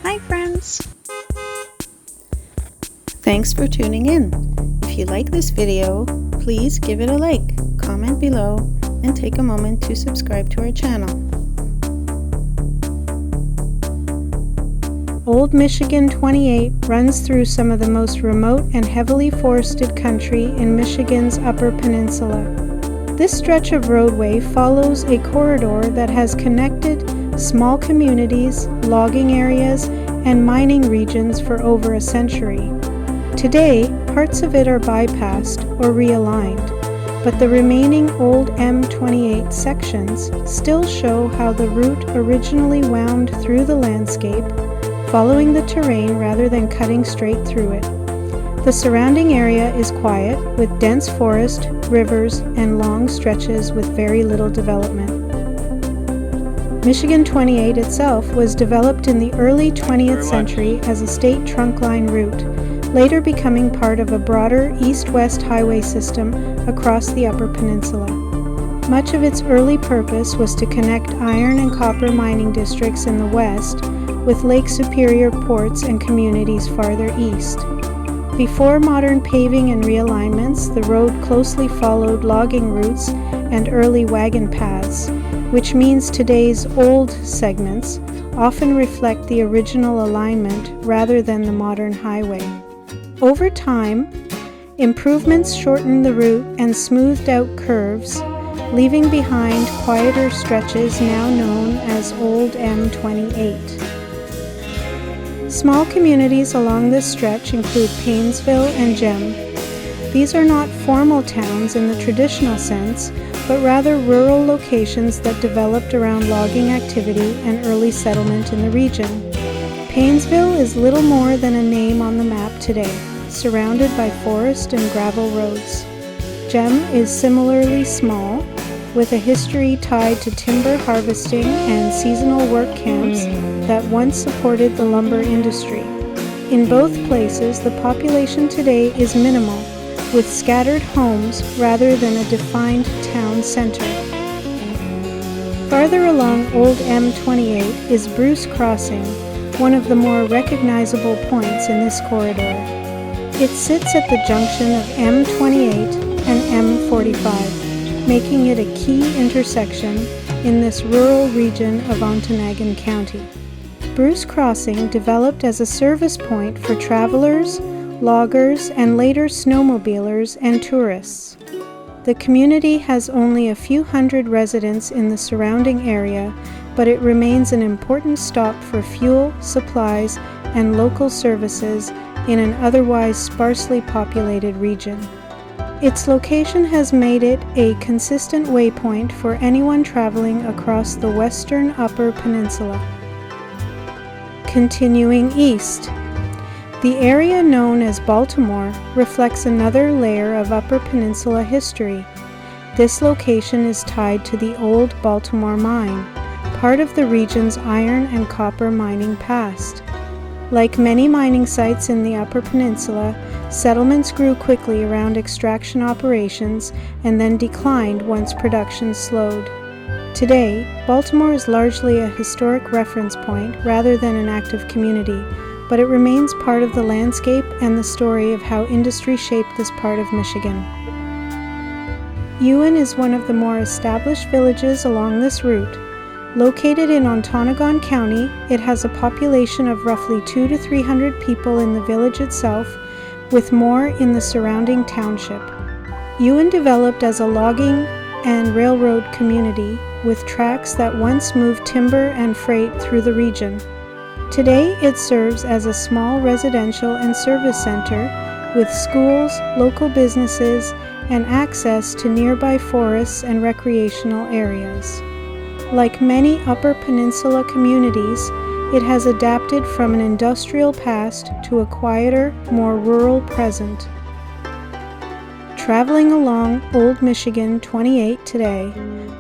Hi friends! Thanks for tuning in. If you like this video, please give it a like, comment below, and take a moment to subscribe to our channel. Old Michigan 28 runs through some of the most remote and heavily forested country in Michigan's Upper Peninsula. This stretch of roadway follows a corridor that has connected small communities, logging areas, and mining regions for over a century. Today, parts of it are bypassed or realigned, but the remaining old M28 sections still show how the route originally wound through the landscape, following the terrain rather than cutting straight through it. The surrounding area is quiet, with dense forest, rivers, and long stretches with very little development. Michigan 28 itself was developed in the early 20th century as a state trunkline route, later becoming part of a broader east-west highway system across the Upper Peninsula. Much of its early purpose was to connect iron and copper mining districts in the west with Lake Superior ports and communities farther east. Before modern paving and realignments, the road closely followed logging routes and early wagon paths, which means today's old segments often reflect the original alignment rather than the modern highway. Over time, improvements shortened the route and smoothed out curves, leaving behind quieter stretches now known as Old M28. Small communities along this stretch include Paynesville and Gem. These are not formal towns in the traditional sense, but rather rural locations that developed around logging activity and early settlement in the region. Paynesville is little more than a name on the map today, surrounded by forest and gravel roads. Gem is similarly small, with a history tied to timber harvesting and seasonal work camps that once supported the lumber industry. In both places, the population today is minimal, with scattered homes rather than a defined town center. Farther along Old M28 is Bruce Crossing, one of the more recognizable points in this corridor. It sits at the junction of M28 and M45, making it a key intersection in this rural region of Ontonagon County. Bruce Crossing developed as a service point for travelers, loggers, and later snowmobilers and tourists. The community has only a few hundred residents in the surrounding area, but it remains an important stop for fuel, supplies, and local services in an otherwise sparsely populated region. Its location has made it a consistent waypoint for anyone traveling across the western Upper Peninsula. Continuing east, the area known as Baltimore reflects another layer of Upper Peninsula history. This location is tied to the old Baltimore mine, part of the region's iron and copper mining past. Like many mining sites in the Upper Peninsula, settlements grew quickly around extraction operations and then declined once production slowed. Today, Baltimore is largely a historic reference point rather than an active community, but it remains part of the landscape and the story of how industry shaped this part of Michigan. Ewen is one of the more established villages along this route. Located in Ontonagon County, it has a population of roughly 200 to 300 people in the village itself, with more in the surrounding township. Ewen developed as a logging and railroad community, with tracks that once moved timber and freight through the region. Today, it serves as a small residential and service center with schools, local businesses, and access to nearby forests and recreational areas. Like many Upper Peninsula communities, it has adapted from an industrial past to a quieter, more rural present. Traveling along Old Michigan 28 today,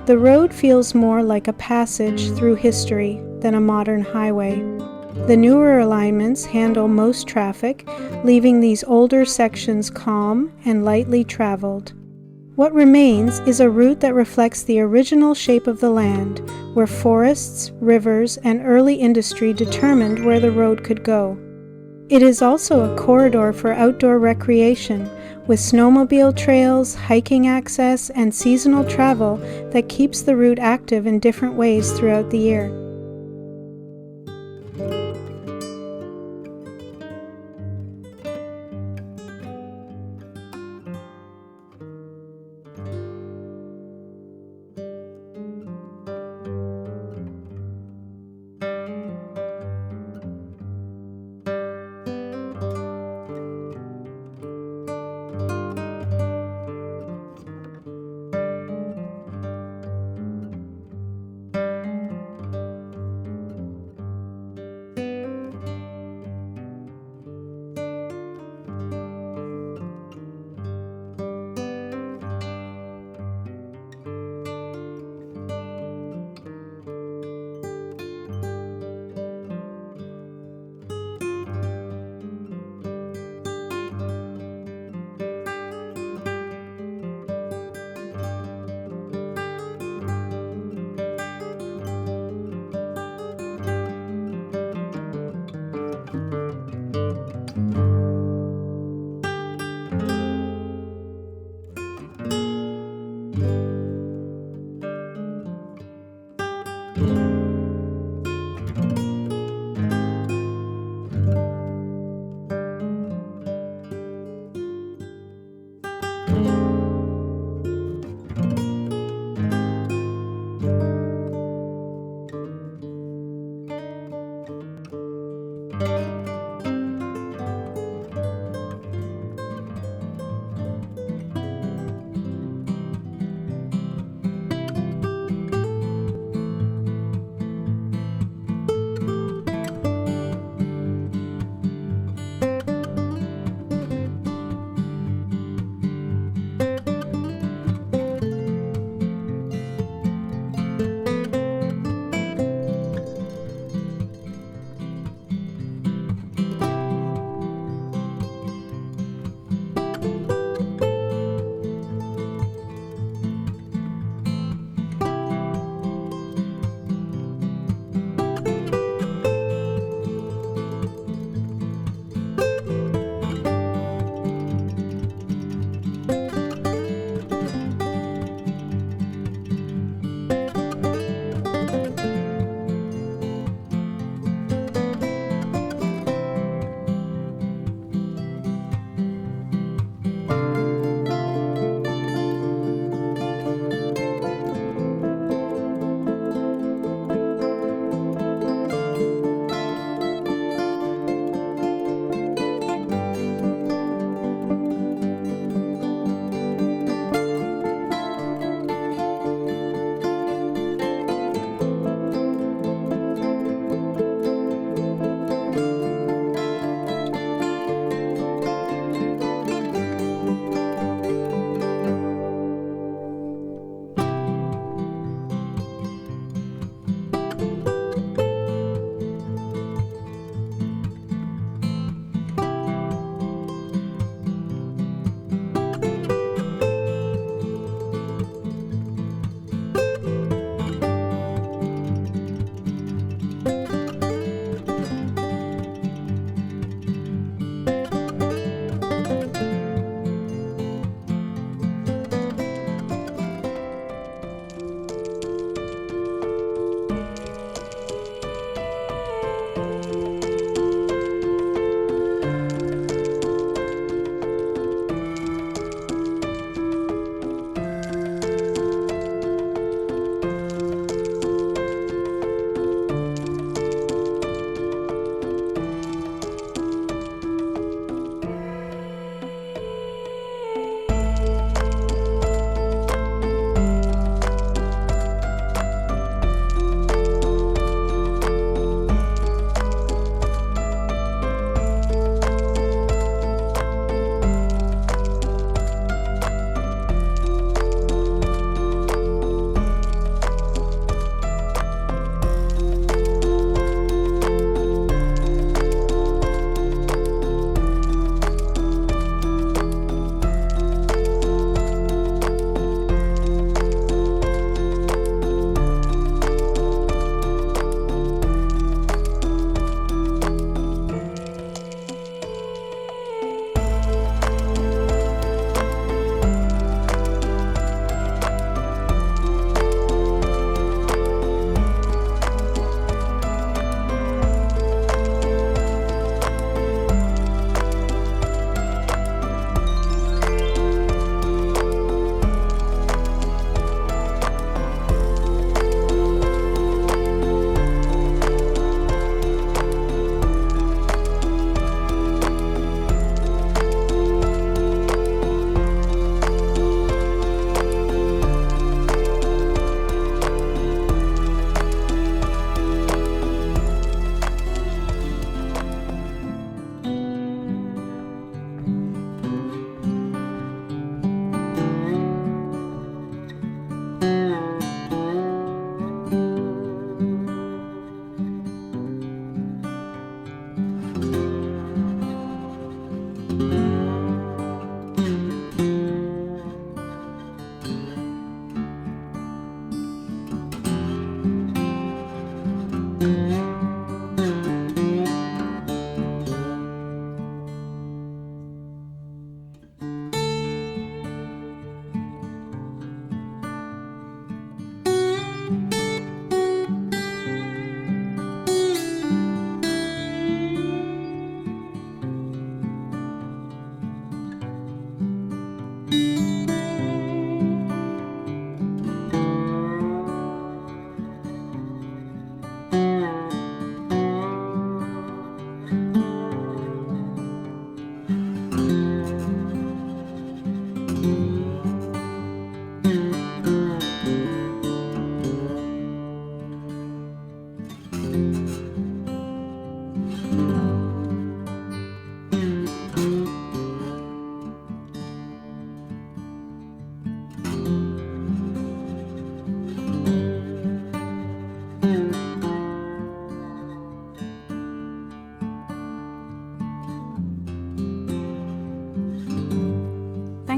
the road feels more like a passage through history than a modern highway. The newer alignments handle most traffic, leaving these older sections calm and lightly traveled. What remains is a route that reflects the original shape of the land, where forests, rivers, and early industry determined where the road could go. It is also a corridor for outdoor recreation, with snowmobile trails, hiking access, and seasonal travel that keeps the route active in different ways throughout the year.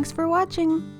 Thanks for watching!